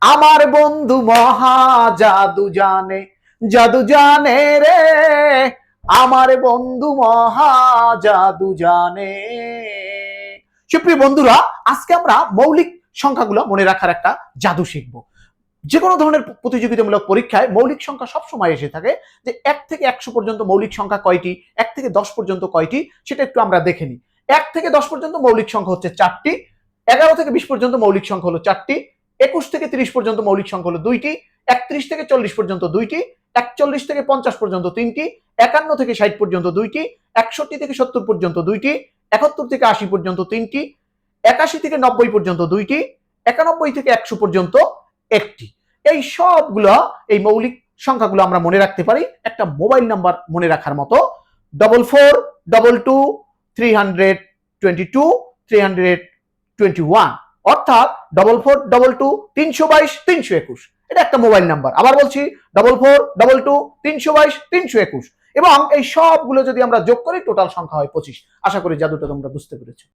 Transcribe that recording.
আমার বন্ধু মহা জাদু জানে রে, আমার বন্ধু মহা জাদু জানে। সুপ্রিয় বন্ধুরা, আজকে আমরা মৌলিক সংখ্যাগুলো মনে রাখার একটা জাদু শিখব। যে কোনো ধরনের প্রতিযোগিতামূলক পরীক্ষায় মৌলিক সংখ্যা সবসময় এসে থাকে, যে 1 থেকে 100 পর্যন্ত মৌলিক সংখ্যা কয়টি, 1 থেকে 10 পর্যন্ত কয়টি, সেটা একটু আমরা দেখে নিই। 1 থেকে 10 পর্যন্ত মৌলিক সংখ্যা হচ্ছে 4টি, 11 থেকে 20 পর্যন্ত মৌলিক সংখ্যা হলো 4টি, 21 থেকে 30 পর্যন্ত মৌলিক সংখ্যা হলো 2টি, 31 থেকে 40 পর্যন্ত 2টি, 41 থেকে 50 পর্যন্ত 3টি, 51 থেকে 60 পর্যন্ত 2টি, 61 থেকে 70 পর্যন্ত 2টি, 71 থেকে 80 পর্যন্ত 3টি, 81 থেকে 90 পর্যন্ত 2টি, 91 থেকে 100 পর্যন্ত 1টি। এই সবগুলো, এই মৌলিক সংখ্যাগুলো আমরা মনে রাখতে পারি একটা মোবাইল নাম্বার মনে রাখার মতো। 4422 322 অর্থাৎ 4422 এটা একটা মোবাইল নাম্বার। আবার বলছি 4422 এবং এই সবগুলো যদি আমরা যোগ করি টোটাল সংখ্যা হয় 25। আশা করি জাদুটা তোমরা বুঝতে পেরেছো।